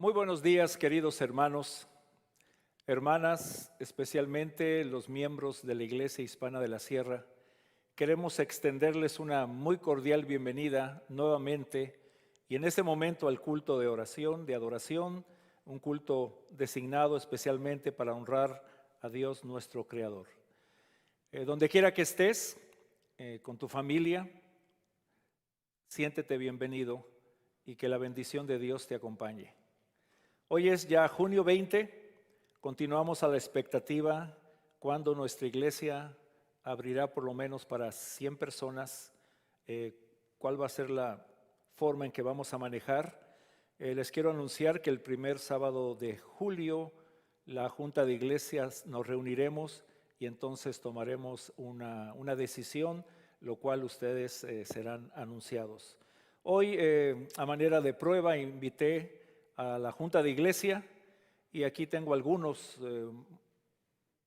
Muy buenos días, queridos hermanos, hermanas, especialmente los miembros de la Iglesia Hispana de la Sierra. Queremos extenderles una muy cordial bienvenida nuevamente y en este momento al culto de oración, de adoración, un culto designado especialmente para honrar a Dios nuestro Creador. Donde quiera que estés, con tu familia, siéntete bienvenido y que la bendición de Dios te acompañe. Hoy es ya junio 20, continuamos a la expectativa cuando nuestra iglesia abrirá por lo menos para 100 personas, cuál va a ser la forma en que vamos a manejar. Les quiero anunciar que el primer sábado de julio la Junta de Iglesias nos reuniremos y entonces tomaremos una decisión, lo cual ustedes serán anunciados. Hoy, a manera de prueba, invité a la Junta de Iglesia y aquí tengo algunos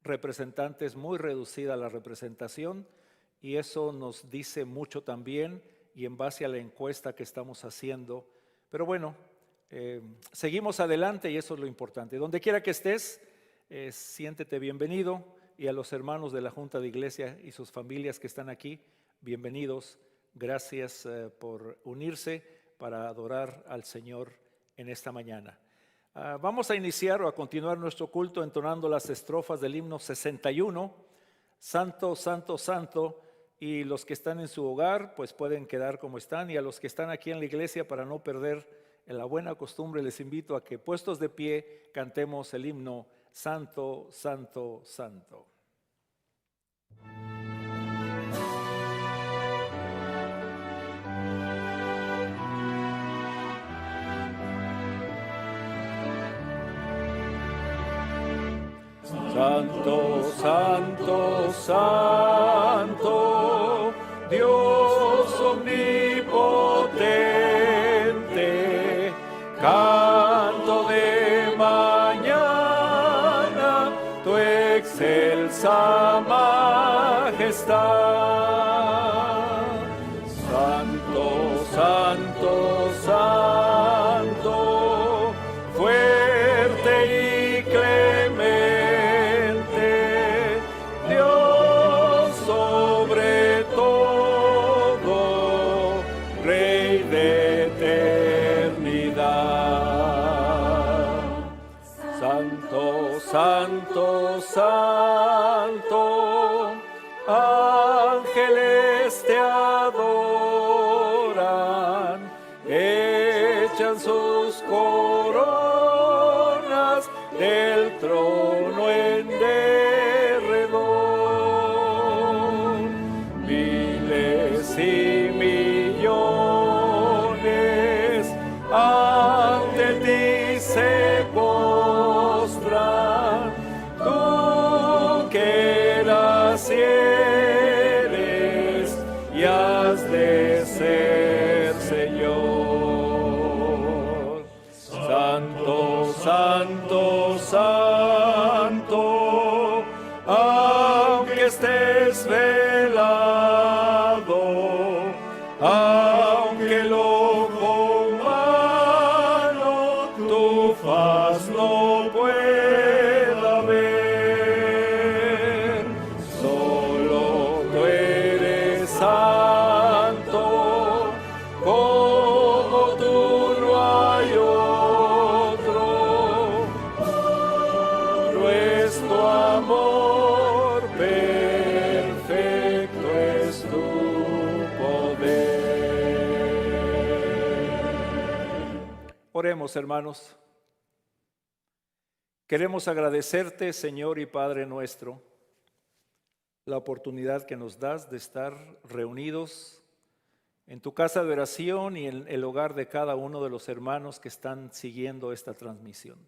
representantes, muy reducida la representación, y eso nos dice mucho también y en base a la encuesta que estamos haciendo. Pero bueno, seguimos adelante y eso es lo importante. Donde quiera que estés, siéntete bienvenido, y a los hermanos de la Junta de Iglesia y sus familias que están aquí, bienvenidos. Gracias por unirse para adorar al Señor en esta mañana. Vamos a iniciar o a continuar nuestro culto entonando las estrofas del himno 61, Santo, Santo, Santo, y los que están en su hogar pues pueden quedar como están, y a los que están aquí en la iglesia, para no perder la buena costumbre, les invito a que puestos de pie cantemos el himno Santo, Santo, Santo. Santo, Santo, Santo, Dios omnipotente, canto de mañana, tu excelsa majestad. Santo, Santo, Santo, fuerte y clemente, Santo, Santo, ángeles te adoran, echan sus coronas del trono en derredor. Miles y millones ante ti se postran, tú que eras y eres y has de ser Señor. Santo, Santo, Santo, aunque estés velado, aunque el ojo humano tu faz no pueda ver, solo tú eres santo, como tú no hay otro. Nuestro amor perfecto es tu poder. Oremos, hermanos. Queremos agradecerte, Señor y Padre nuestro, la oportunidad que nos das de estar reunidos en tu casa de oración y en el hogar de cada uno de los hermanos que están siguiendo esta transmisión.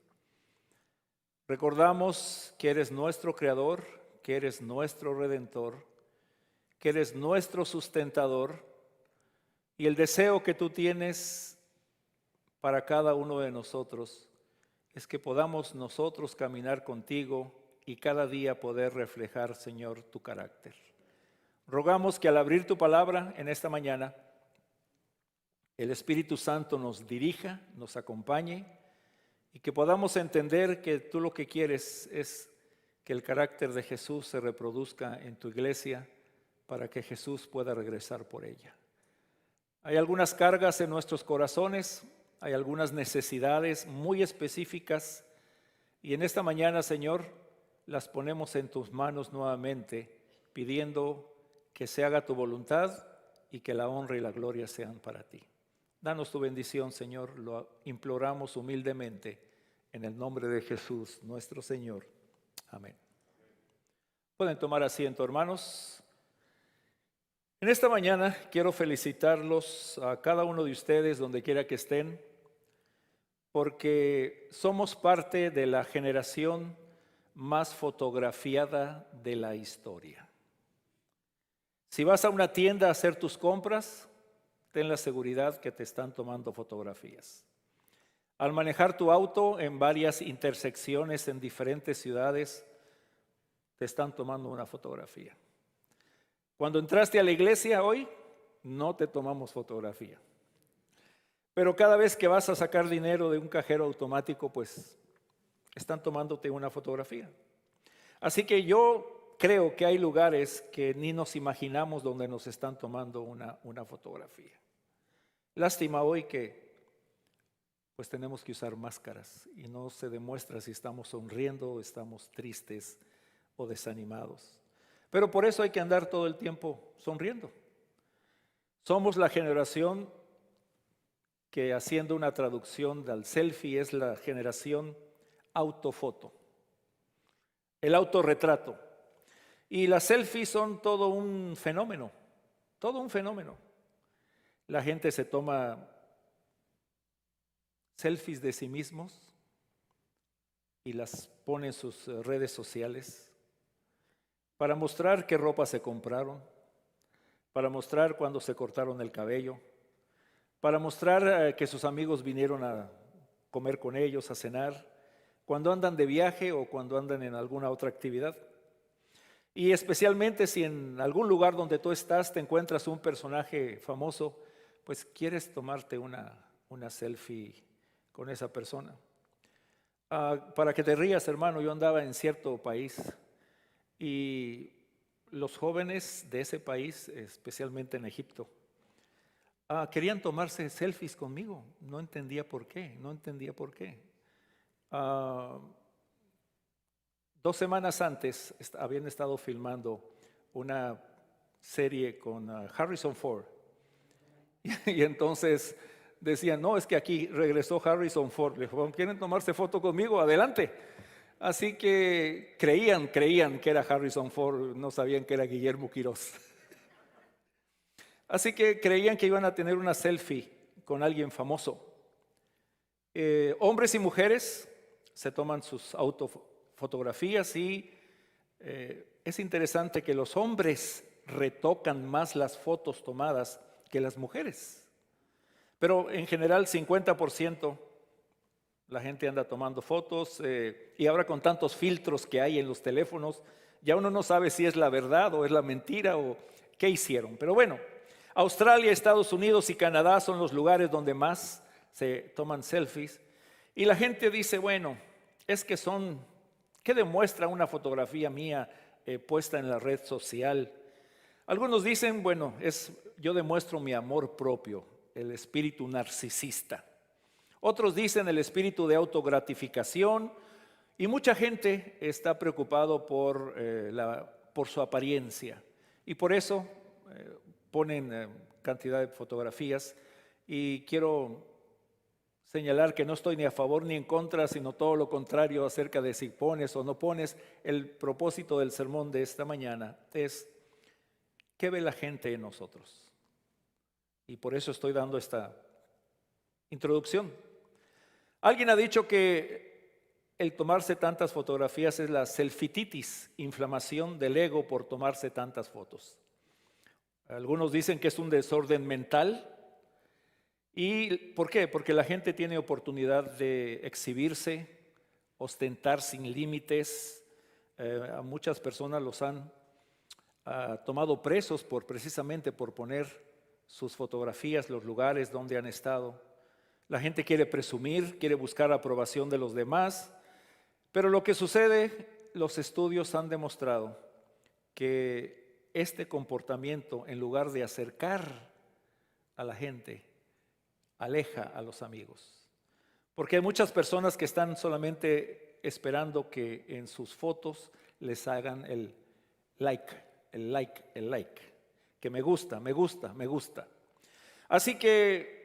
Recordamos que eres nuestro Creador, que eres nuestro Redentor, que eres nuestro sustentador, y el deseo que tú tienes para cada uno de nosotros es que podamos nosotros caminar contigo y cada día poder reflejar, Señor, tu carácter. Rogamos que al abrir tu palabra en esta mañana, el Espíritu Santo nos dirija, nos acompañe y que podamos entender que tú lo que quieres es que el carácter de Jesús se reproduzca en tu iglesia para que Jesús pueda regresar por ella. Hay algunas cargas en nuestros corazones, hay algunas necesidades muy específicas y en esta mañana, Señor, las ponemos en tus manos nuevamente, pidiendo que se haga tu voluntad y que la honra y la gloria sean para ti. Danos tu bendición, Señor, lo imploramos humildemente en el nombre de Jesús, nuestro Señor. Amén. Pueden tomar asiento, hermanos. En esta mañana quiero felicitarlos a cada uno de ustedes, donde quiera que estén, porque somos parte de la generación más fotografiada de la historia. Si vas a una tienda a hacer tus compras, ten la seguridad que te están tomando fotografías. Al manejar tu auto en varias intersecciones en diferentes ciudades, te están tomando una fotografía. Cuando entraste a la iglesia hoy, no te tomamos fotografía. Pero cada vez que vas a sacar dinero de un cajero automático, pues están tomándote una fotografía. Así que yo creo que hay lugares que ni nos imaginamos donde nos están tomando una fotografía. Lástima hoy que pues tenemos que usar máscaras y no se demuestra si estamos sonriendo o estamos tristes o desanimados. Pero por eso hay que andar todo el tiempo sonriendo. Somos la generación que, haciendo una traducción del selfie, es la generación autofoto, el autorretrato. Y las selfies son todo un fenómeno, todo un fenómeno. La gente se toma selfies de sí mismos y las pone en sus redes sociales para mostrar qué ropa se compraron, para mostrar cuándo se cortaron el cabello, para mostrar que sus amigos vinieron a comer con ellos, a cenar, cuando andan de viaje o cuando andan en alguna otra actividad. Y especialmente si en algún lugar donde tú estás te encuentras un personaje famoso, pues quieres tomarte una selfie con esa persona. Para que te rías, hermano, yo andaba en cierto país y los jóvenes de ese país, especialmente en Egipto, querían tomarse selfies conmigo. No entendía por qué. 2 semanas antes habían estado filmando una serie con Harrison Ford. Y entonces decían, no, es que aquí regresó Harrison Ford. Le dijo, ¿quieren tomarse foto conmigo? Adelante. Así que creían que era Harrison Ford, no sabían que era Guillermo Quirós. Así que creían que iban a tener una selfie con alguien famoso. Hombres y mujeres se toman sus autofotografías y es interesante que los hombres retocan más las fotos tomadas que las mujeres. Pero en general 50% la gente anda tomando fotos y ahora con tantos filtros que hay en los teléfonos, ya uno no sabe si es la verdad o es la mentira o qué hicieron. Pero bueno, Australia, Estados Unidos y Canadá son los lugares donde más se toman selfies. Y la gente dice, bueno, es que ¿qué demuestra una fotografía mía puesta en la red social? Algunos dicen, bueno, yo demuestro mi amor propio, el espíritu narcisista. Otros dicen el espíritu de autogratificación y mucha gente está preocupado por su apariencia y por eso ponen cantidad de fotografías y quiero señalar que no estoy ni a favor ni en contra, sino todo lo contrario acerca de si pones o no pones. El propósito del sermón de esta mañana es ¿qué ve la gente en nosotros? Y por eso estoy dando esta introducción. Alguien ha dicho que el tomarse tantas fotografías es la selfititis, inflamación del ego por tomarse tantas fotos. Algunos dicen que es un desorden mental. ¿Y por qué? Porque la gente tiene oportunidad de exhibirse, ostentar sin límites. A muchas personas los han tomado presos precisamente por poner sus fotografías, los lugares donde han estado. La gente quiere presumir, quiere buscar la aprobación de los demás, pero lo que sucede, los estudios han demostrado que este comportamiento, en lugar de acercar a la gente, aleja a los amigos. Porque hay muchas personas que están solamente esperando que en sus fotos les hagan el like, que me gusta, me gusta, me gusta. Así que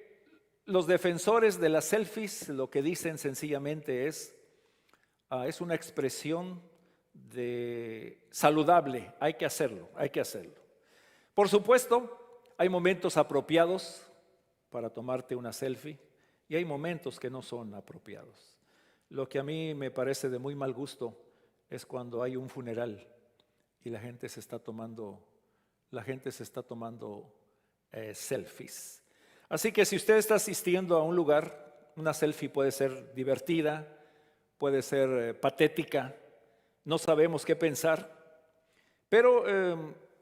los defensores de las selfies lo que dicen sencillamente es una expresión de saludable, hay que hacerlo, hay que hacerlo. Por supuesto, hay momentos apropiados para tomarte una selfie y hay momentos que no son apropiados. Lo que a mí me parece de muy mal gusto es cuando hay un funeral y la gente se está tomando selfies. Así que si usted está asistiendo a un lugar, una selfie puede ser divertida, puede ser patética, no sabemos qué pensar, pero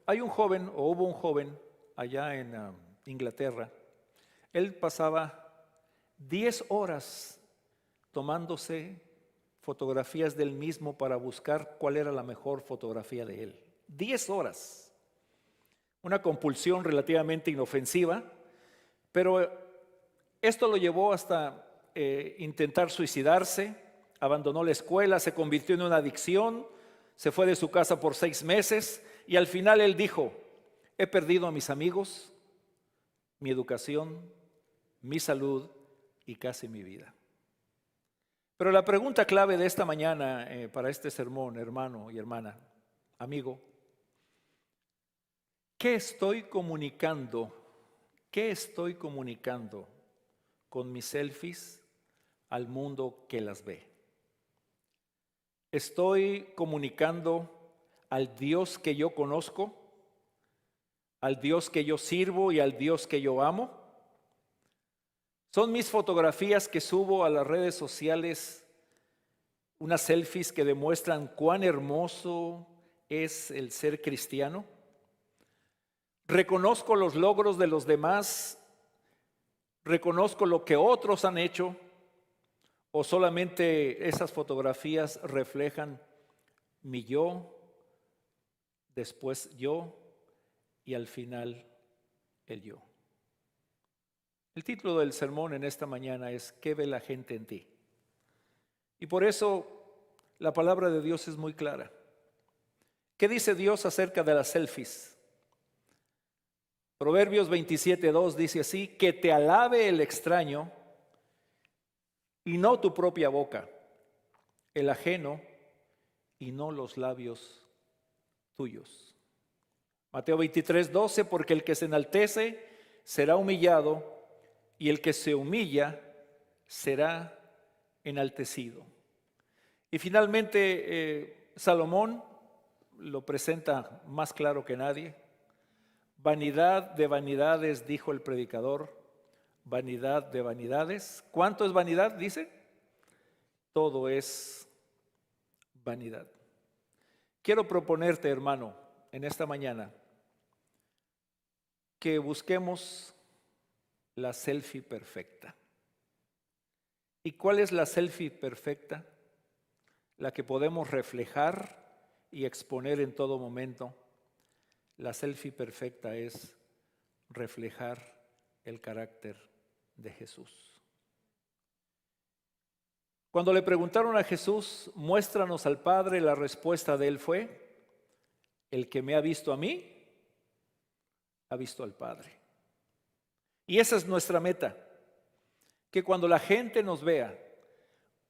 hay un joven, o hubo un joven allá en Inglaterra. Él pasaba 10 horas tomándose fotografías del mismo para buscar cuál era la mejor fotografía de él. 10 horas. Una compulsión relativamente inofensiva, pero esto lo llevó hasta intentar suicidarse, abandonó la escuela, se convirtió en una adicción, se fue de su casa por 6 meses y al final él dijo: he perdido a mis amigos, mi educación, mi salud y casi mi vida. Pero la pregunta clave de esta mañana para este sermón, hermano y hermana, amigo, ¿qué estoy comunicando? ¿Qué estoy comunicando con mis selfies al mundo que las ve? ¿Estoy comunicando al Dios que yo conozco, al Dios que yo sirvo y al Dios que yo amo? ¿Son mis fotografías que subo a las redes sociales unas selfies que demuestran cuán hermoso es el ser cristiano? ¿Reconozco los logros de los demás? ¿Reconozco lo que otros han hecho? ¿O solamente esas fotografías reflejan mi yo, después yo y al final el yo? El título del sermón en esta mañana es ¿qué ve la gente en ti? Y por eso la palabra de Dios es muy clara. ¿Qué dice Dios acerca de las selfies? Proverbios 27:2 dice así: que te alabe el extraño y no tu propia boca, el ajeno y no los labios tuyos. Mateo 23:12: porque el que se enaltece será humillado y el que se humilla será enaltecido. Y finalmente Salomón lo presenta más claro que nadie. Vanidad de vanidades, dijo el predicador, vanidad de vanidades. ¿Cuánto es vanidad? Dice, todo es vanidad. Quiero proponerte, hermano, en esta mañana, que busquemos la selfie perfecta. ¿Y cuál es la selfie perfecta? La que podemos reflejar y exponer en todo momento. La selfie perfecta es reflejar el carácter de Jesús. Cuando le preguntaron a Jesús, muéstranos al Padre, la respuesta de él fue: el que me ha visto a mí, ha visto al Padre. Y esa es nuestra meta, que cuando la gente nos vea,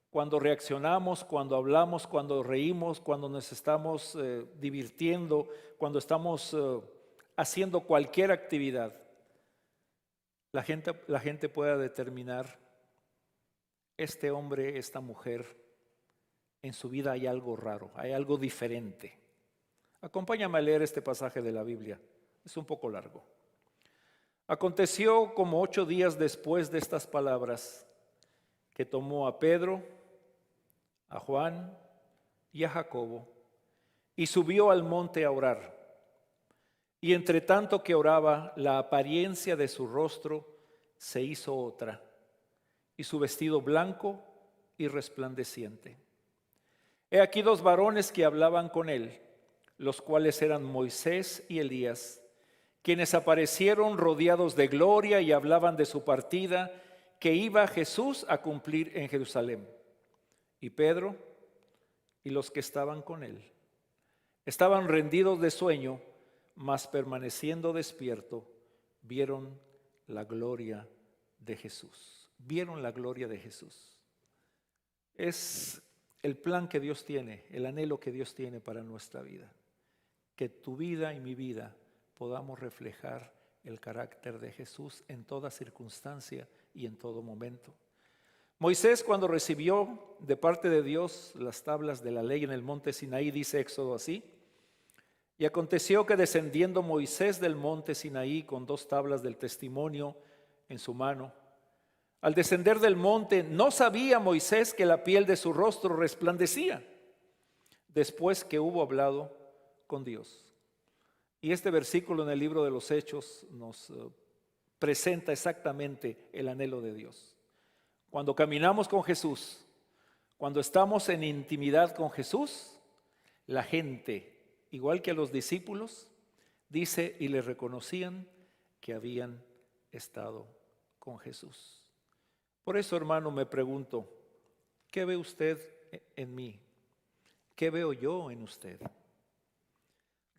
cuando reaccionamos, cuando hablamos, cuando reímos, cuando nos estamos divirtiendo, cuando estamos haciendo cualquier actividad, la gente pueda determinar: este hombre, esta mujer, en su vida hay algo raro, hay algo diferente. Acompáñame a leer este pasaje de la Biblia, es un poco largo. Aconteció como 8 días después de estas palabras, que tomó a Pedro, a Juan y a Jacobo, y subió al monte a orar. Y entre tanto que oraba, la apariencia de su rostro se hizo otra, y su vestido blanco y resplandeciente. He aquí dos varones que hablaban con él, los cuales eran Moisés y Elías, quienes aparecieron rodeados de gloria y hablaban de su partida que iba Jesús a cumplir en Jerusalén. Y Pedro y los que estaban con él estaban rendidos de sueño, mas permaneciendo despierto, vieron la gloria de Jesús. Vieron la gloria de Jesús. Es el plan que Dios tiene, el anhelo que Dios tiene para nuestra vida. Que tu vida y mi vida podamos reflejar el carácter de Jesús en toda circunstancia y en todo momento. Moisés, cuando recibió de parte de Dios las tablas de la ley en el monte Sinaí, dice Éxodo así: y aconteció que descendiendo Moisés del monte Sinaí con dos tablas del testimonio en su mano, al descender del monte no sabía Moisés que la piel de su rostro resplandecía, después que hubo hablado con Dios. Y este versículo en el libro de los Hechos nos presenta exactamente el anhelo de Dios. Cuando caminamos con Jesús, cuando estamos en intimidad con Jesús, la gente, igual que a los discípulos, dice y le reconocían que habían estado con Jesús. Por eso, hermano, me pregunto, ¿qué ve usted en mí? ¿Qué veo yo en usted?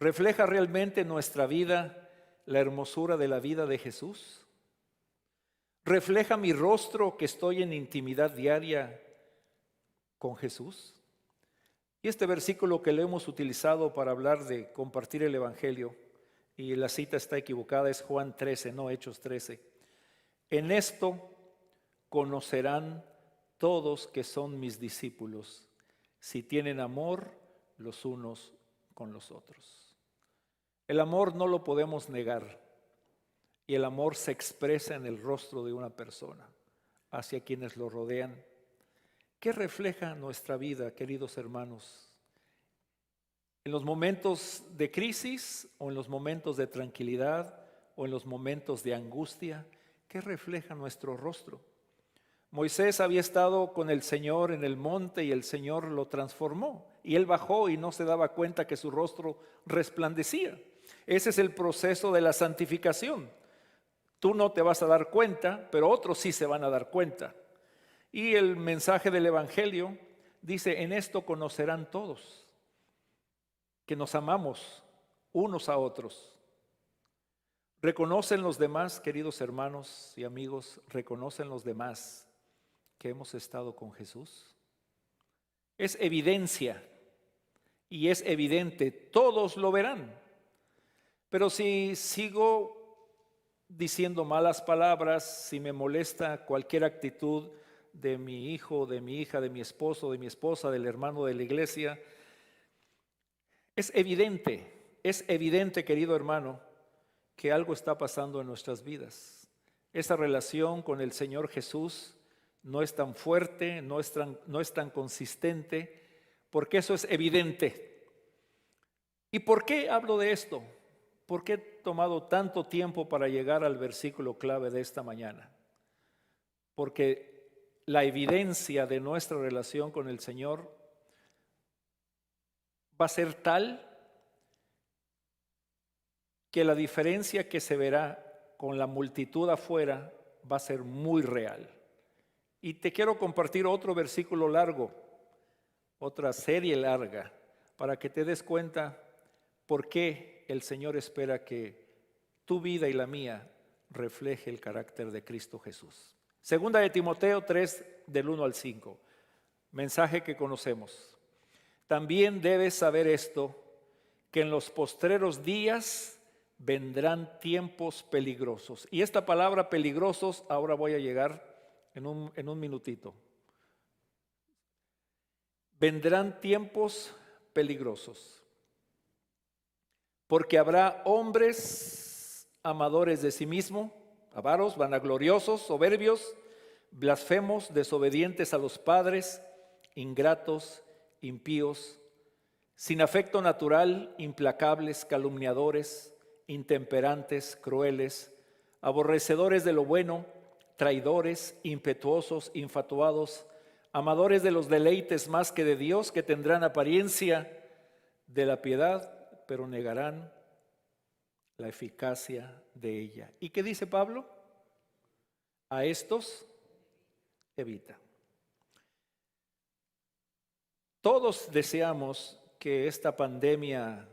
¿Refleja realmente nuestra vida la hermosura de la vida de Jesús? ¿Refleja mi rostro que estoy en intimidad diaria con Jesús? Y este versículo que le hemos utilizado para hablar de compartir el Evangelio, y la cita está equivocada, es Juan 13, no Hechos 13. En esto conocerán todos que son mis discípulos, si tienen amor los unos con los otros. El amor no lo podemos negar, y el amor se expresa en el rostro de una persona hacia quienes lo rodean. ¿Qué refleja nuestra vida, queridos hermanos? En los momentos de crisis o en los momentos de tranquilidad o en los momentos de angustia, ¿qué refleja nuestro rostro? Moisés había estado con el Señor en el monte y el Señor lo transformó, y él bajó y no se daba cuenta que su rostro resplandecía. Ese es el proceso de la santificación. Tú no te vas a dar cuenta, pero otros sí se van a dar cuenta. Y el mensaje del Evangelio dice: en esto conocerán todos que nos amamos unos a otros. ¿Reconocen los demás, queridos hermanos y amigos, reconocen los demás que hemos estado con Jesús? Es evidencia y es evidente, todos lo verán. Pero si sigo diciendo malas palabras, si me molesta cualquier actitud de mi hijo, de mi hija, de mi esposo, de mi esposa, del hermano de la iglesia, es evidente, querido hermano, que algo está pasando en nuestras vidas. Esa relación con el Señor Jesús no es tan fuerte, no es tan consistente, porque eso es evidente. ¿Y por qué hablo de esto? ¿Por qué he tomado tanto tiempo para llegar al versículo clave de esta mañana? Porque la evidencia de nuestra relación con el Señor va a ser tal que la diferencia que se verá con la multitud afuera va a ser muy real. Y te quiero compartir otro versículo largo, otra serie larga, para que te des cuenta por qué el Señor espera que tu vida y la mía refleje el carácter de Cristo Jesús. Segunda de Timoteo 3, del 1 al 5, mensaje que conocemos. También debes saber esto, que en los postreros días vendrán tiempos peligrosos. Y esta palabra peligrosos, ahora voy a llegar en un minutito. Vendrán tiempos peligrosos, porque habrá hombres amadores de sí mismo, avaros, vanagloriosos, soberbios, blasfemos, desobedientes a los padres, ingratos, impíos, sin afecto natural, implacables, calumniadores, intemperantes, crueles, aborrecedores de lo bueno, traidores, impetuosos, infatuados, amadores de los deleites más que de Dios, que tendrán apariencia de la piedad, pero negarán la eficacia de ella. ¿Y qué dice Pablo? A estos evita. Todos deseamos que esta pandemia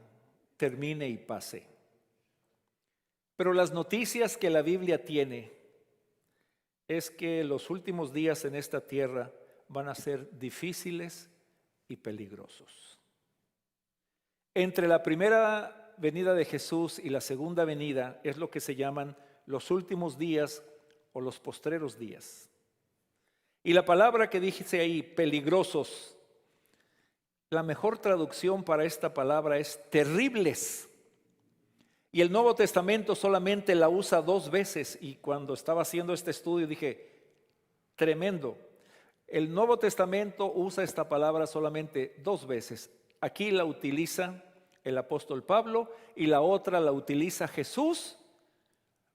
termine y pase, pero las noticias que la Biblia tiene es que los últimos días en esta tierra van a ser difíciles y peligrosos. Entre la primera venida de Jesús y la segunda venida es lo que se llaman los últimos días o los postreros días. Y la palabra que dice ahí, peligrosos, la mejor traducción para esta palabra es terribles. Y el Nuevo Testamento solamente la usa 2 veces. Y cuando estaba haciendo este estudio dije, tremendo. El Nuevo Testamento usa esta palabra solamente 2 veces. Aquí la utiliza el apóstol Pablo y la otra la utiliza Jesús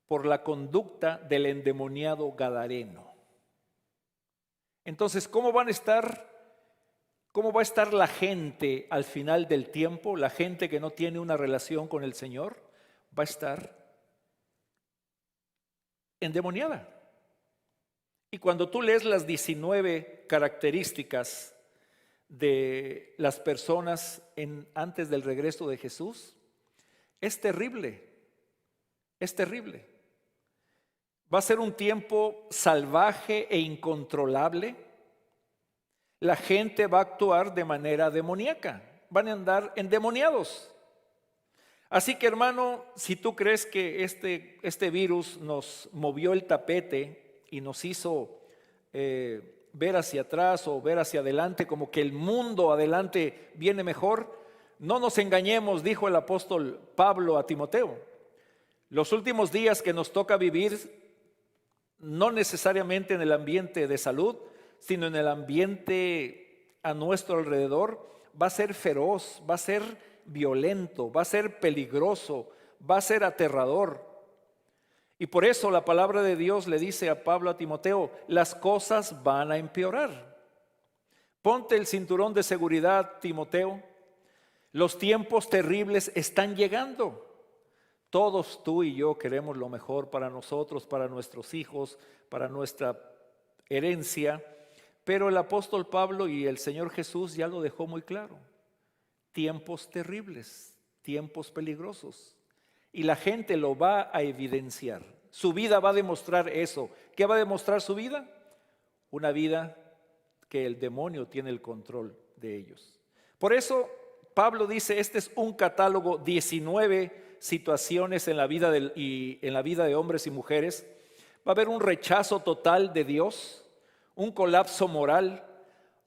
por la conducta del endemoniado gadareno. Entonces, ¿cómo va a estar la gente al final del tiempo? La gente que no tiene una relación con el Señor va a estar endemoniada. Y cuando tú lees las 19 características de las personas antes del regreso de Jesús, es terrible, es terrible. Va a ser un tiempo salvaje e incontrolable. La gente va a actuar de manera demoníaca, van a andar endemoniados. Así que, hermano, si tú crees que este virus nos movió el tapete y nos hizo ver hacia atrás o ver hacia adelante, como que el mundo adelante viene mejor, no nos engañemos, dijo el apóstol Pablo a Timoteo. Los últimos días que nos toca vivir, no necesariamente en el ambiente de salud, sino en el ambiente a nuestro alrededor, va a ser feroz, va a ser violento, va a ser peligroso, va a ser aterrador. Y por eso la palabra de Dios le dice a Pablo, a Timoteo, las cosas van a empeorar. Ponte el cinturón de seguridad, Timoteo. Los tiempos terribles están llegando. Todos, tú y yo, queremos lo mejor para nosotros, para nuestros hijos, para nuestra herencia. Pero el apóstol Pablo y el Señor Jesús ya lo dejó muy claro. Tiempos terribles, tiempos peligrosos. Y la gente lo va a evidenciar. Su vida va a demostrar eso. ¿Qué va a demostrar su vida? Una vida que el demonio tiene el control de ellos. Por eso Pablo dice, este es un catálogo, 19 situaciones en la vida de hombres y mujeres. Va a haber un rechazo total de Dios, un colapso moral,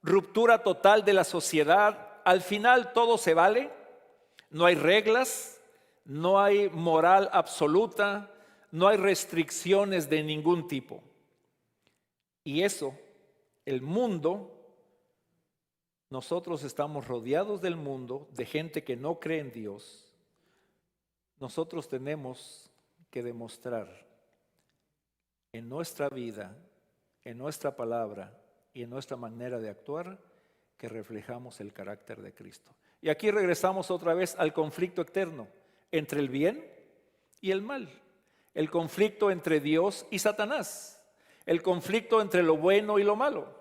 ruptura total de la sociedad. Al final todo se vale, no hay reglas, no hay moral absoluta, no hay restricciones de ningún tipo. Y eso, el mundo, nosotros estamos rodeados del mundo, de gente que no cree en Dios. Nosotros tenemos que demostrar en nuestra vida, en nuestra palabra y en nuestra manera de actuar que reflejamos el carácter de Cristo. Y aquí regresamos otra vez al conflicto eterno entre el bien y el mal, el conflicto entre Dios y Satanás, el conflicto entre lo bueno y lo malo.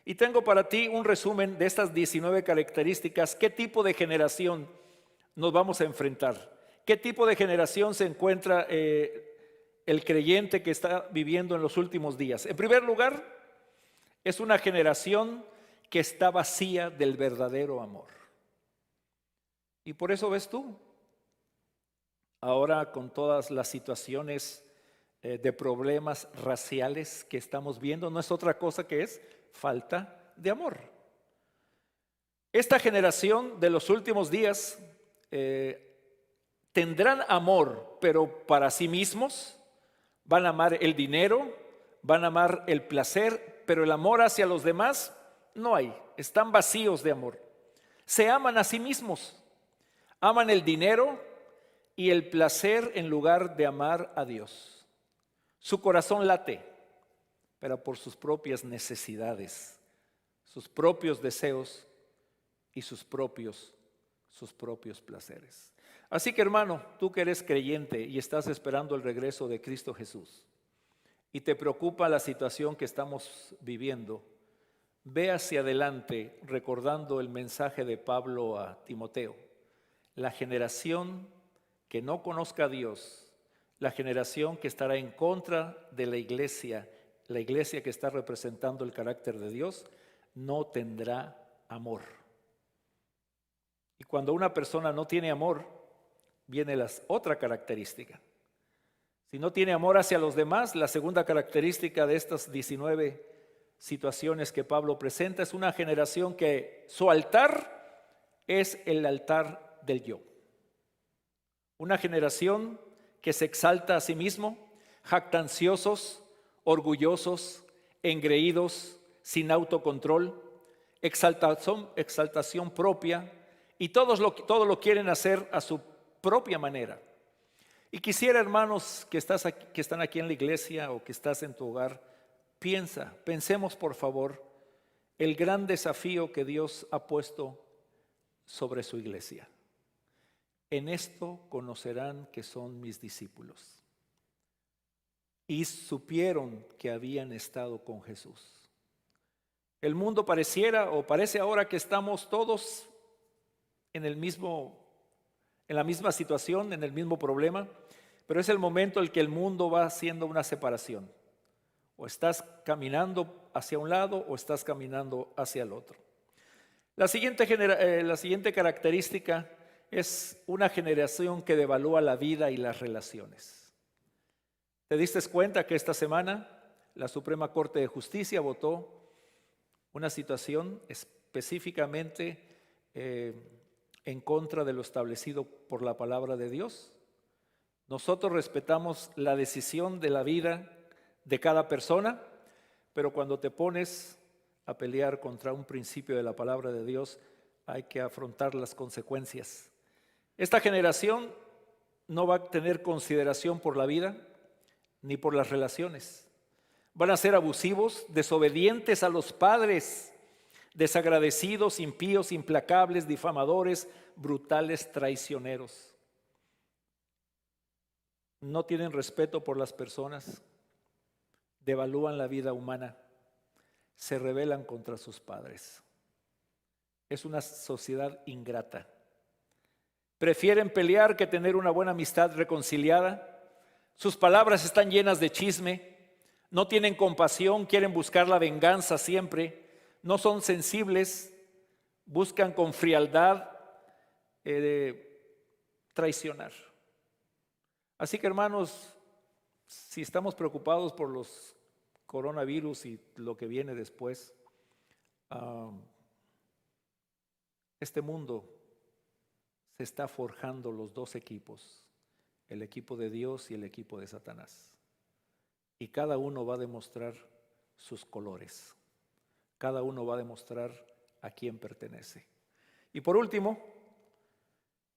Y tengo para ti un resumen de estas 19 características. ¿Qué tipo de generación nos vamos a enfrentar? ¿Qué tipo de generación se encuentra el creyente que está viviendo en los últimos días? En primer lugar, es una generación que está vacía del verdadero amor. Y por eso ves tú, ahora con todas las situaciones de problemas raciales que estamos viendo, no es otra cosa que es falta de amor. Esta generación de los últimos días tendrán amor, pero para sí mismos. Van a amar el dinero, van a amar el placer, pero el amor hacia los demás no hay. Están vacíos de amor. Se aman a sí mismos. Aman el dinero y el placer en lugar de amar a Dios. Su corazón late pero por sus propias necesidades, sus propios deseos y sus propios placeres. Así que, hermano, tú que eres creyente y estás esperando el regreso de Cristo Jesús y te preocupa la situación que estamos viviendo, ve hacia adelante recordando el mensaje de Pablo a Timoteo. La generación que no conozca a Dios, la generación que estará en contra de la iglesia que está representando el carácter de Dios, no tendrá amor. Y cuando una persona no tiene amor, viene la otra característica. Si no tiene amor hacia los demás, la segunda característica de estas 19 situaciones que Pablo presenta es una generación que su altar es el altar del yo. Una generación que se exalta a sí mismo, jactanciosos, orgullosos, engreídos, sin autocontrol, exaltación propia, y todo lo quieren hacer a su propia manera. Y quisiera, hermanos, que están aquí en la iglesia o que estás en tu hogar, pensemos por favor el gran desafío que Dios ha puesto sobre su iglesia. En esto conocerán que son mis discípulos. Y supieron que habían estado con Jesús. El mundo parece ahora que estamos todos en la misma situación, en el mismo problema, pero es el momento en el que el mundo va haciendo una separación. O estás caminando hacia un lado o estás caminando hacia el otro. La siguiente característica es una generación que devalúa la vida y las relaciones. ¿Te diste cuenta que esta semana la Suprema Corte de Justicia votó una situación específicamente en contra de lo establecido por la palabra de Dios? Nosotros respetamos la decisión de la vida de cada persona, pero cuando te pones a pelear contra un principio de la palabra de Dios, hay que afrontar las consecuencias. Esta generación no va a tener consideración por la vida ni por las relaciones. Van a ser abusivos, desobedientes a los padres, desagradecidos, impíos, implacables, difamadores, brutales, traicioneros. No tienen respeto por las personas, devalúan la vida humana, se rebelan contra sus padres. Es una sociedad ingrata. Prefieren pelear que tener una buena amistad reconciliada. Sus palabras están llenas de chisme, no tienen compasión, quieren buscar la venganza siempre, no son sensibles, buscan con frialdad traicionar. Así que, hermanos, si estamos preocupados por los coronavirus y lo que viene después, este mundo se está forjando los dos equipos, el equipo de Dios y el equipo de Satanás. Y cada uno va a demostrar sus colores. Cada uno va a demostrar a quién pertenece. Y por último,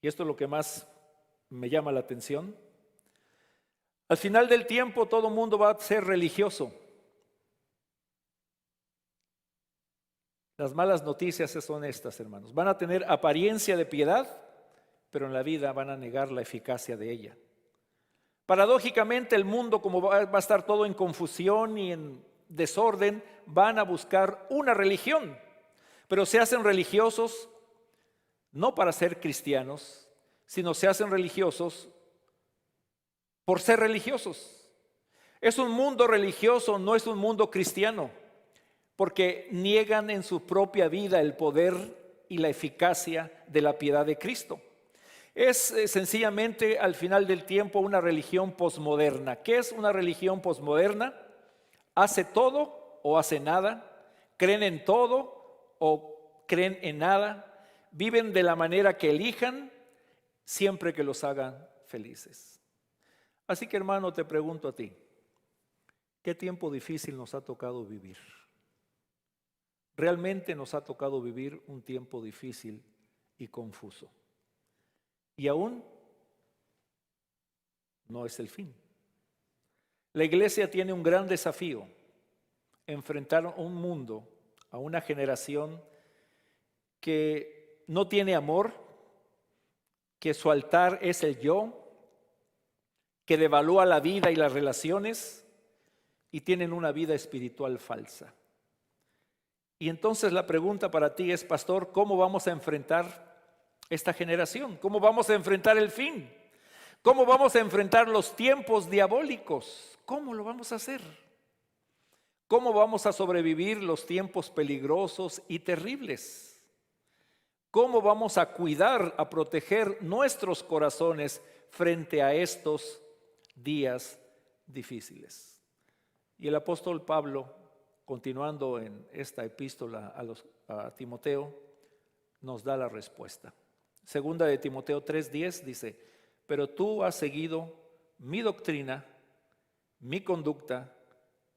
y esto es lo que más me llama la atención, al final del tiempo todo mundo va a ser religioso. Las malas noticias son estas, hermanos. Van a tener apariencia de piedad, pero en la vida van a negar la eficacia de ella. Paradójicamente, el mundo, como va a estar todo en confusión y en desorden, van a buscar una religión, pero se hacen religiosos no para ser cristianos, sino se hacen religiosos por ser religiosos. Es un mundo religioso, no es un mundo cristiano, porque niegan en su propia vida el poder y la eficacia de la piedad de Cristo. Es sencillamente al final del tiempo una religión posmoderna. ¿Qué es una religión posmoderna? Hace todo o hace nada, creen en todo o creen en nada, viven de la manera que elijan, siempre que los hagan felices. Así que, hermano, te pregunto a ti, ¿qué tiempo difícil nos ha tocado vivir? Realmente nos ha tocado vivir un tiempo difícil y confuso. Y aún no es el fin. La iglesia tiene un gran desafío enfrentar a un mundo, a una generación que no tiene amor, que su altar es el yo, que devalúa la vida y las relaciones y tienen una vida espiritual falsa. Y entonces la pregunta para ti es, pastor, ¿cómo vamos a enfrentar esta generación? ¿Cómo vamos a enfrentar el fin? ¿Cómo vamos a enfrentar los tiempos diabólicos? ¿Cómo lo vamos a hacer? ¿Cómo vamos a sobrevivir los tiempos peligrosos y terribles? ¿Cómo vamos a cuidar, a proteger nuestros corazones frente a estos días difíciles? Y el apóstol Pablo, continuando en esta epístola a Timoteo, nos da la respuesta. Segunda de Timoteo 3:10 dice: pero tú has seguido mi doctrina, mi conducta,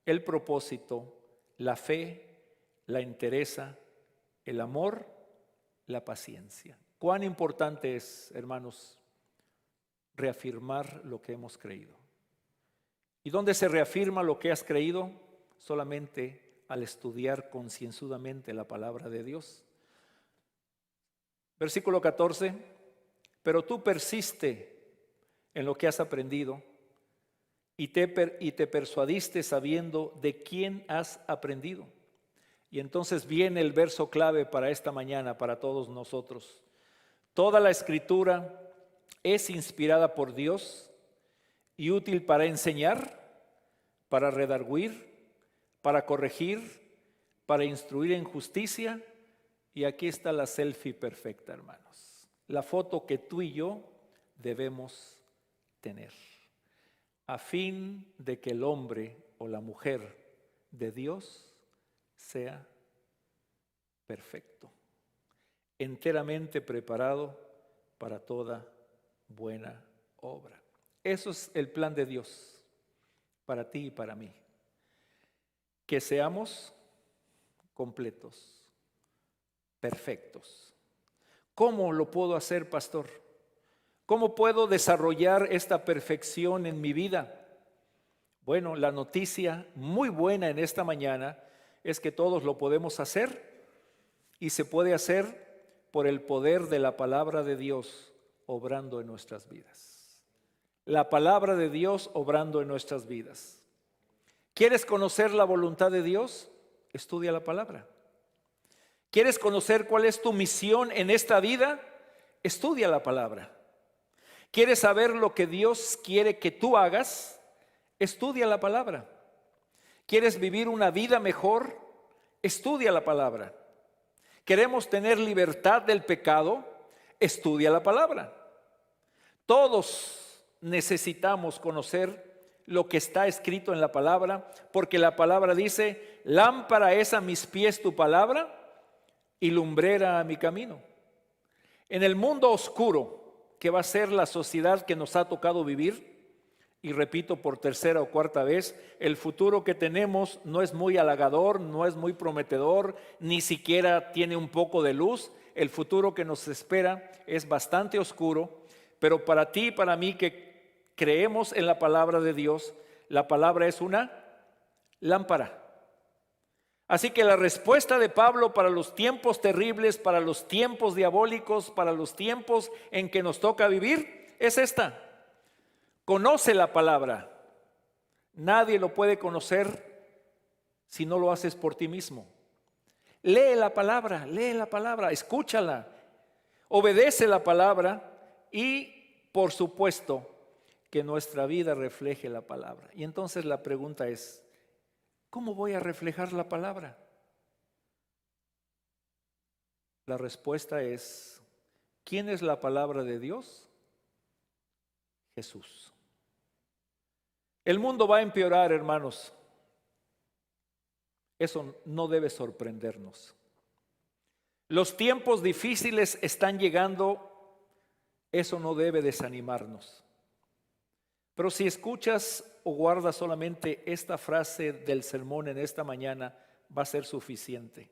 el propósito, la fe, la entereza, el amor, la paciencia. Cuán importante es, hermanos, reafirmar lo que hemos creído. ¿Y dónde se reafirma lo que has creído? Solamente al estudiar concienzudamente la palabra de Dios. Versículo 14: pero tú persiste en lo que has aprendido y te persuadiste sabiendo de quién has aprendido. Y entonces viene el verso clave para esta mañana, para todos nosotros. Toda la escritura es inspirada por Dios y útil para enseñar, para redarguir, para corregir, para instruir en justicia. Y aquí está la selfie perfecta, hermanos. La foto que tú y yo debemos tener, a fin de que el hombre o la mujer de Dios sea perfecto, enteramente preparado para toda buena obra. Eso es el plan de Dios para ti y para mí, que seamos completos, perfectos. ¿Cómo lo puedo hacer, pastor? ¿Cómo puedo desarrollar esta perfección en mi vida? Bueno, la noticia muy buena en esta mañana es que todos lo podemos hacer y se puede hacer por el poder de la palabra de Dios obrando en nuestras vidas. La palabra de Dios obrando en nuestras vidas. ¿Quieres conocer la voluntad de Dios? Estudia la palabra. ¿Quieres conocer cuál es tu misión en esta vida? Estudia la palabra. ¿Quieres saber lo que Dios quiere que tú hagas? Estudia la palabra. ¿Quieres vivir una vida mejor? Estudia la palabra. ¿Queremos tener libertad del pecado? Estudia la palabra. Todos necesitamos conocer lo que está escrito en la palabra, porque la palabra dice: lámpara es a mis pies tu palabra y lumbrera a mi camino. En el mundo oscuro que va a ser la sociedad que nos ha tocado vivir, y repito por tercera o cuarta vez, el futuro que tenemos no es muy halagador, no es muy prometedor, ni siquiera tiene un poco de luz. El futuro que nos espera es bastante oscuro, pero para ti y para mí que creemos en la palabra de Dios, la palabra es una lámpara. Así que la respuesta de Pablo para los tiempos terribles, para los tiempos diabólicos, para los tiempos en que nos toca vivir, es esta: conoce la palabra. Nadie lo puede conocer si no lo haces por ti mismo. Lee la palabra, escúchala, obedece la palabra y, por supuesto, que nuestra vida refleje la palabra. Y entonces la pregunta es: ¿cómo voy a reflejar la palabra? La respuesta es: ¿quién es la palabra de Dios? Jesús. El mundo va a empeorar, hermanos. Eso no debe sorprendernos. Los tiempos difíciles están llegando. Eso no debe desanimarnos. Pero si escuchas o guardas solamente esta frase del sermón en esta mañana, va a ser suficiente.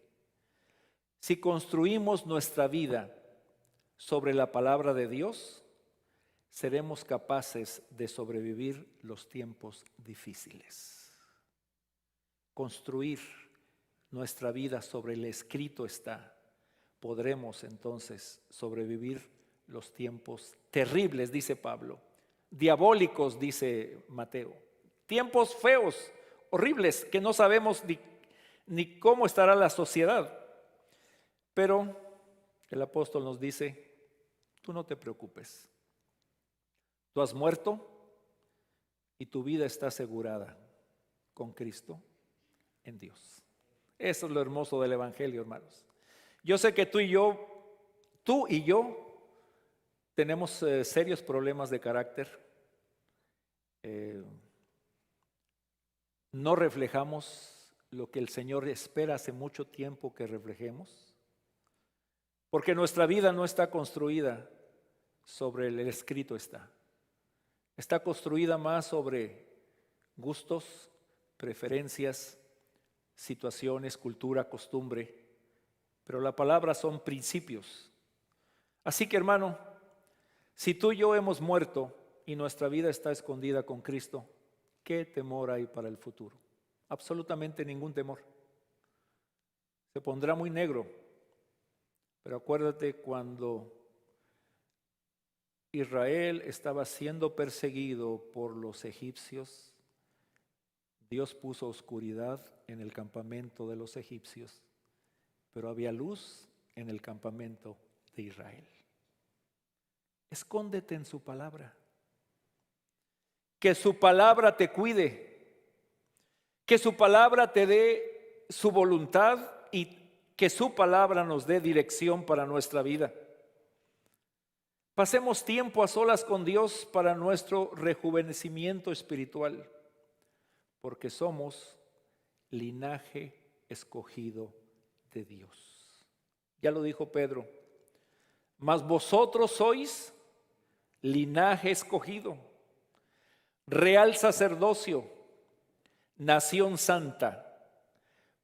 Si construimos nuestra vida sobre la palabra de Dios, seremos capaces de sobrevivir los tiempos difíciles. construir nuestra vida sobre el escrito está, podremos entonces sobrevivir los tiempos terribles, dice Pablo, diabólicos, dice Mateo, tiempos feos, horribles, que no sabemos ni cómo estará la sociedad. Pero el apóstol nos dice, tú no te preocupes, tú has muerto y tu vida está asegurada con Cristo en Dios. Eso es lo hermoso del Evangelio, hermanos. Yo sé que tú y yo tenemos serios problemas de carácter. No reflejamos lo que el Señor espera hace mucho tiempo que reflejemos, porque nuestra vida no está construida sobre el escrito está construida más sobre gustos, preferencias, situaciones, cultura, costumbre, pero la palabra son principios. Así que, hermano, si tú y yo hemos muerto y nuestra vida está escondida con Cristo, ¿qué temor hay para el futuro? Absolutamente ningún temor. Se pondrá muy negro, pero acuérdate cuando Israel estaba siendo perseguido por los egipcios, Dios puso oscuridad en el campamento de los egipcios, pero había luz en el campamento de Israel. Escóndete en su palabra. Que su palabra te cuide. Que su palabra te dé su voluntad y que su palabra nos dé dirección para nuestra vida. Pasemos tiempo a solas con Dios para nuestro rejuvenecimiento espiritual, porque somos linaje escogido de Dios. Ya lo dijo Pedro, mas vosotros sois linaje escogido, real sacerdocio, nación santa,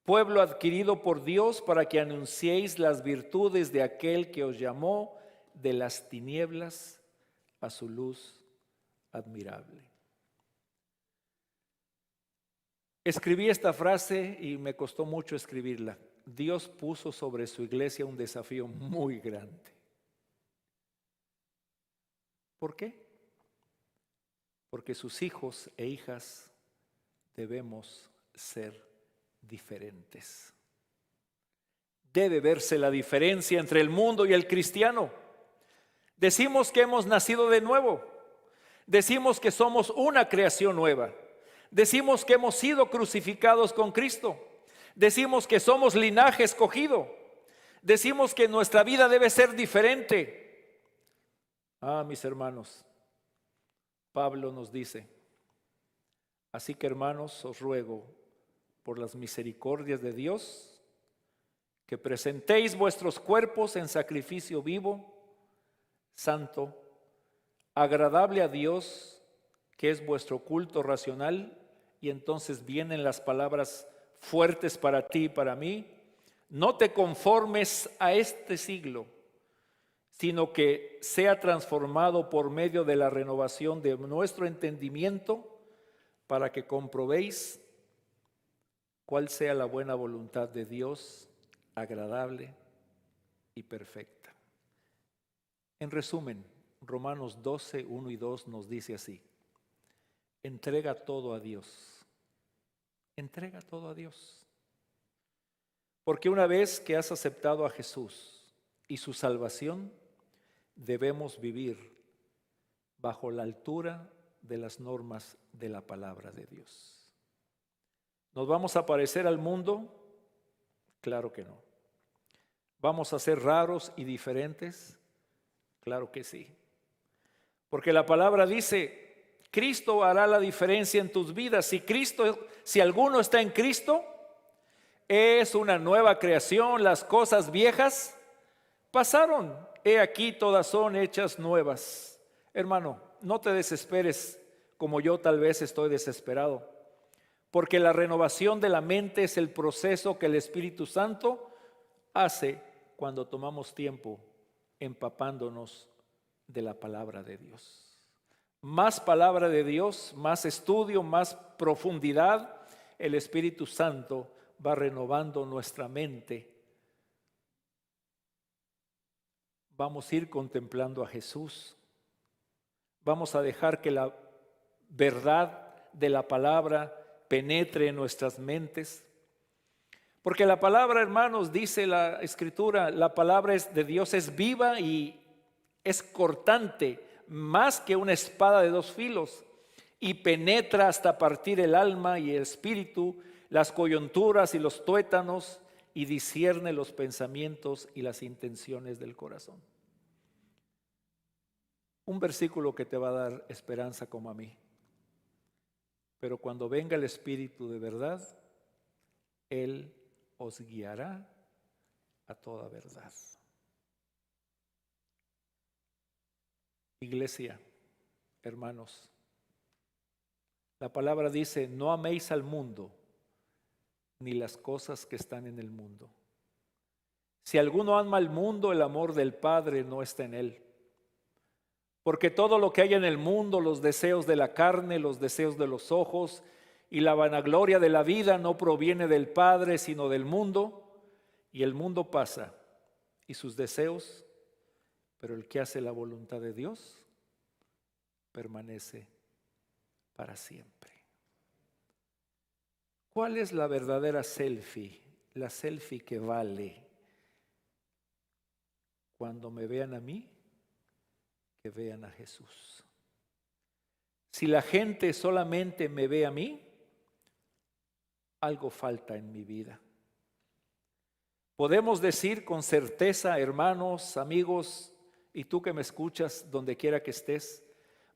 pueblo adquirido por Dios para que anunciéis las virtudes de aquel que os llamó de las tinieblas a su luz admirable. Escribí esta frase y me costó mucho escribirla. Dios puso sobre su iglesia un desafío muy grande. ¿Por qué? Porque sus hijos e hijas debemos ser diferentes. Debe verse la diferencia entre el mundo y el cristiano. Decimos que hemos nacido de nuevo. Decimos que somos una creación nueva. Decimos que hemos sido crucificados con Cristo. Decimos que somos linaje escogido. Decimos que nuestra vida debe ser diferente. Mis hermanos, Pablo nos dice, así que hermanos, os ruego por las misericordias de Dios, que presentéis vuestros cuerpos en sacrificio vivo, santo, agradable a Dios, que es vuestro culto racional. Y entonces vienen las palabras fuertes para ti y para mí. No te conformes a este siglo, sino que sea transformado por medio de la renovación de nuestro entendimiento, para que comprobéis cuál sea la buena voluntad de Dios, agradable y perfecta. En resumen, Romanos 12, 1 y 2 nos dice así: entrega todo a Dios. Entrega todo a Dios. Porque una vez que has aceptado a Jesús y su salvación, debemos vivir bajo la altura de las normas de la palabra de Dios. ¿Nos vamos a parecer al mundo? Claro que no. ¿Vamos a ser raros y diferentes? Claro que sí. Porque la palabra dice, Cristo hará la diferencia en tus vidas. Si alguno está en Cristo, es una nueva creación. Las cosas viejas pasaron. He aquí, todas son hechas nuevas. Hermano, no te desesperes como yo tal vez estoy desesperado, porque la renovación de la mente es el proceso que el Espíritu Santo hace cuando tomamos tiempo empapándonos de la palabra de Dios. Más palabra de Dios, más estudio, más profundidad el Espíritu Santo va renovando nuestra mente. Vamos a ir contemplando a Jesús. Vamos a dejar que la verdad de la palabra penetre en nuestras mentes. Porque la palabra, hermanos, dice la Escritura, la palabra de Dios es viva y es cortante, más que una espada de dos filos, y penetra hasta partir el alma y el espíritu, las coyunturas y los tuétanos, y discierne los pensamientos y las intenciones del corazón. Un versículo que te va a dar esperanza como a mí. Pero cuando venga el Espíritu de verdad, Él os guiará a toda verdad. Iglesia, hermanos, la palabra dice, no améis al mundo, ni las cosas que están en el mundo. Si alguno ama al mundo, el amor del Padre no está en él. Porque todo lo que hay en el mundo, los deseos de la carne, los deseos de los ojos y la vanagloria de la vida no proviene del Padre, sino del mundo. Y el mundo pasa y sus deseos, pero el que hace la voluntad de Dios permanece para siempre. ¿Cuál es la verdadera selfie? La selfie que vale. Cuando me vean a mí, que vean a Jesús. Si la gente solamente me ve a mí, algo falta en mi vida. Podemos decir con certeza, hermanos, amigos, y tú que me escuchas donde quiera que estés,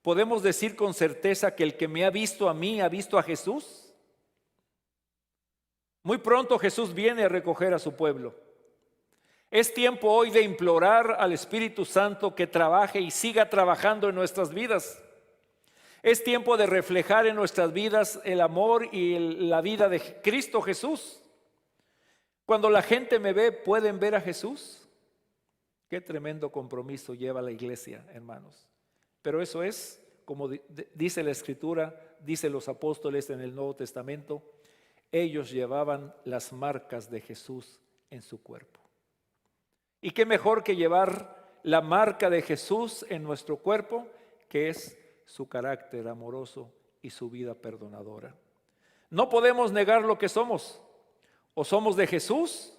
podemos decir con certeza que el que me ha visto a mí, ha visto a Jesús. Muy pronto Jesús viene a recoger a su pueblo. Es tiempo hoy de implorar al Espíritu Santo que trabaje y siga trabajando en nuestras vidas. Es tiempo de reflejar en nuestras vidas el amor y la vida de Cristo Jesús. Cuando la gente me ve, ¿pueden ver a Jesús? Qué tremendo compromiso lleva la iglesia, hermanos. Pero eso es, como dice la Escritura, dice los apóstoles en el Nuevo Testamento, ellos llevaban las marcas de Jesús en su cuerpo. Y qué mejor que llevar la marca de Jesús en nuestro cuerpo, que es su carácter amoroso y su vida perdonadora. No podemos negar lo que somos. O somos de Jesús.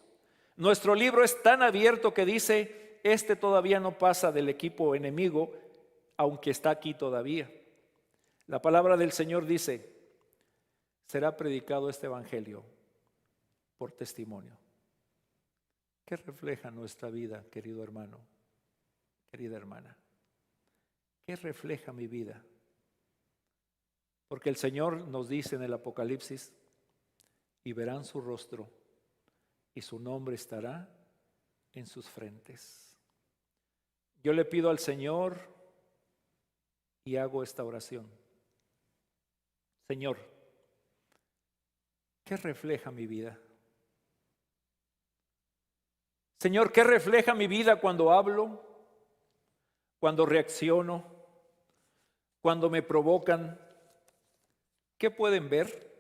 Nuestro libro es tan abierto que dice, este todavía no pasa del equipo enemigo, aunque está aquí todavía. La palabra del Señor dice, será predicado este evangelio por testimonio. ¿Qué refleja nuestra vida, querido hermano, querida hermana? ¿Qué refleja mi vida? Porque el Señor nos dice en el Apocalipsis, y verán su rostro, y su nombre estará en sus frentes. Yo le pido al Señor y hago esta oración. Señor, ¿qué refleja mi vida? Señor, ¿qué refleja mi vida cuando hablo, cuando reacciono, cuando me provocan? ¿Qué pueden ver?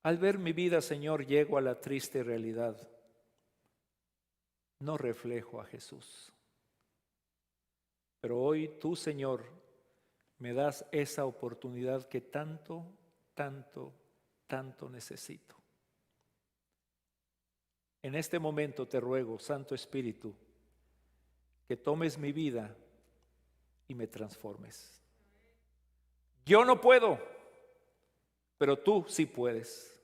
Al ver mi vida, Señor, llego a la triste realidad. No reflejo a Jesús. Pero hoy tú, Señor, me das esa oportunidad que tanto, tanto, tanto necesito. En este momento te ruego, Santo Espíritu, que tomes mi vida y me transformes. Yo no puedo, pero tú sí puedes.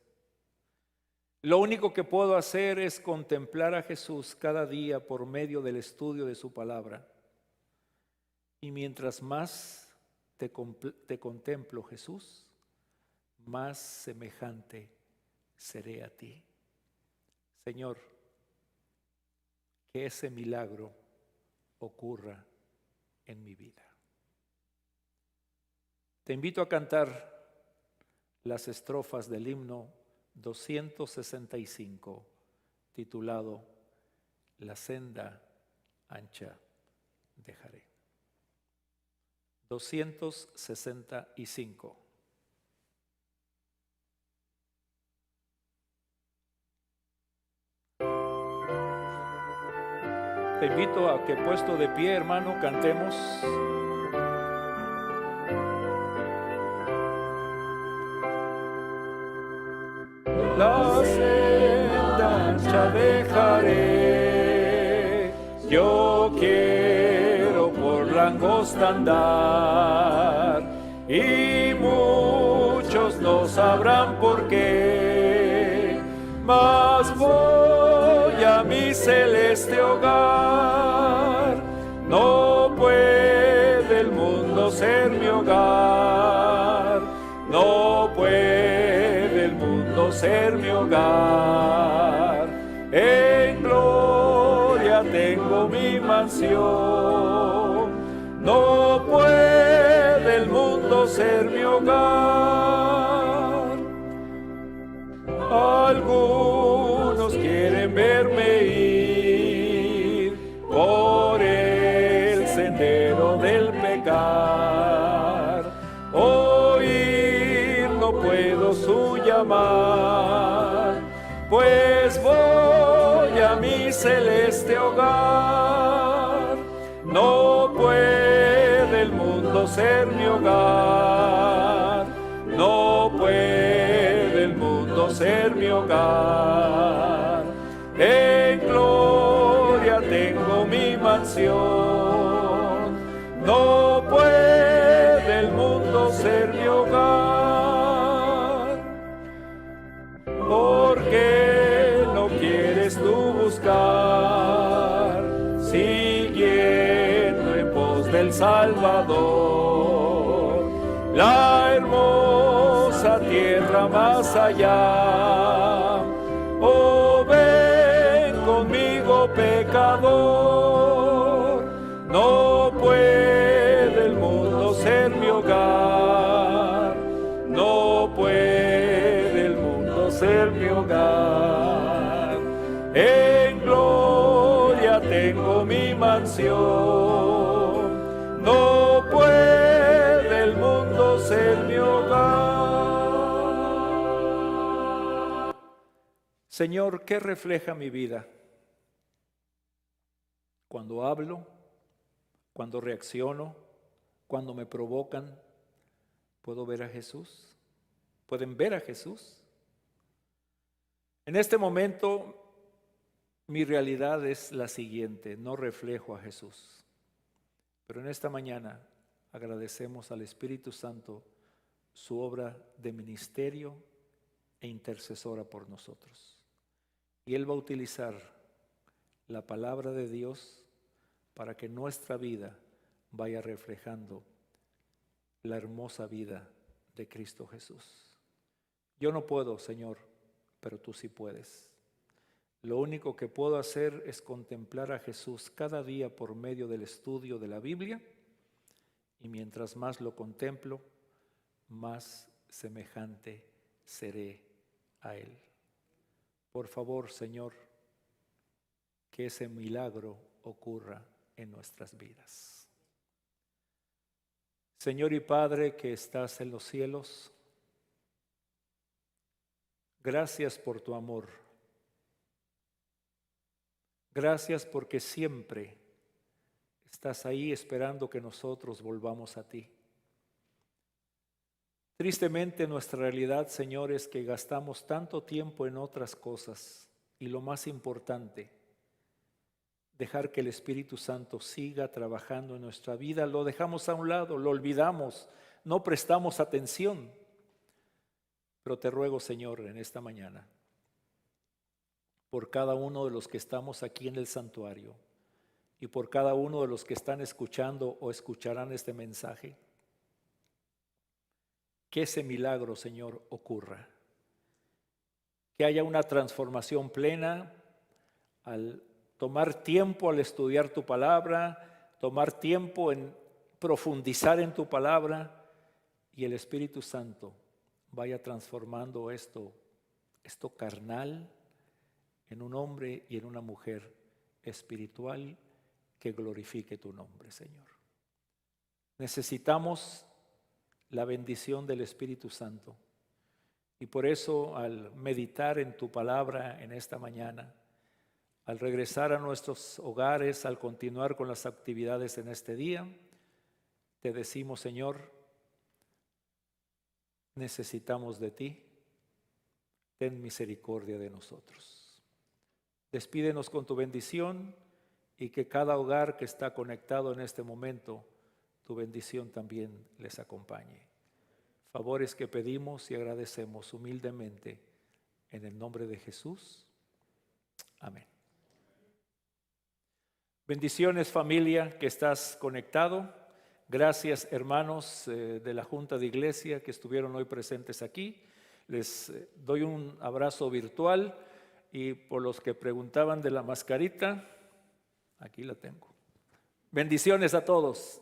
Lo único que puedo hacer es contemplar a Jesús cada día por medio del estudio de su palabra. Y mientras más te contemplo, Jesús, más semejante seré a ti. Señor, que ese milagro ocurra en mi vida. Te invito a cantar las estrofas del himno 265, titulado La senda ancha dejaré. 265. te invito a que, puesto de pie, hermano, cantemos. La senda ancha dejaré, yo quiero por la angosta andar, y muchos no sabrán por qué, mas voy a mi celeste hogar. No puede el mundo ser mi hogar, no puede el mundo ser mi hogar. En gloria tengo mi mansión, no puede el mundo ser mi hogar. Algunos quieren verme ir por el sendero del pecar, oír no puedo su llamar, pues voy a mi celeste hogar. No puede el mundo ser mi hogar, no puede el mundo ser mi hogar. En gloria tengo mi mansión, no puede el mundo ser mi hogar. ¿Por qué no quieres tú buscar, siguiendo en pos del Salvador, la hermosa tierra más allá? Oh, ven conmigo, pecador, no puede el mundo ser mi hogar, no puede el mundo ser mi hogar. En gloria tengo mi mansión, no puede el mundo ser mi hogar. Señor, ¿qué refleja mi vida? Cuando hablo, cuando reacciono, cuando me provocan, ¿puedo ver a Jesús? ¿Pueden ver a Jesús? En este momento, mi realidad es la siguiente: no reflejo a Jesús. Pero en esta mañana agradecemos al Espíritu Santo su obra de ministerio e intercesora por nosotros. Y Él va a utilizar la palabra de Dios para que nuestra vida vaya reflejando la hermosa vida de Cristo Jesús. Yo no puedo, Señor, pero tú sí puedes. Lo único que puedo hacer es contemplar a Jesús cada día por medio del estudio de la Biblia, y mientras más lo contemplo, más semejante seré a Él. Por favor, Señor, que ese milagro ocurra en nuestras vidas. Señor y Padre que estás en los cielos, gracias por tu amor. Gracias porque siempre estás ahí esperando que nosotros volvamos a ti. Tristemente nuestra realidad, Señor, es que gastamos tanto tiempo en otras cosas, y lo más importante, dejar que el Espíritu Santo siga trabajando en nuestra vida, lo dejamos a un lado, lo olvidamos, no prestamos atención. Pero te ruego, Señor, en esta mañana, por cada uno de los que estamos aquí en el santuario y por cada uno de los que están escuchando o escucharán este mensaje, que ese milagro, Señor, ocurra. Que haya una transformación plena al tomar tiempo al estudiar tu palabra, tomar tiempo en profundizar en tu palabra, y el Espíritu Santo vaya transformando esto carnal en un hombre y en una mujer espiritual que glorifique tu nombre, Señor. Necesitamos la bendición del Espíritu Santo, y por eso, al meditar en tu palabra en esta mañana, al regresar a nuestros hogares, al continuar con las actividades en este día, te decimos, Señor, necesitamos de ti, ten misericordia de nosotros. Despídenos con tu bendición y que cada hogar que está conectado en este momento, tu bendición también les acompañe. Favores que pedimos y agradecemos humildemente en el nombre de Jesús. Amén. Bendiciones, familia que estás conectado. Gracias, hermanos de la Junta de Iglesia que estuvieron hoy presentes aquí. Les doy un abrazo virtual y por los que preguntaban de la mascarita, aquí la tengo. Bendiciones a todos.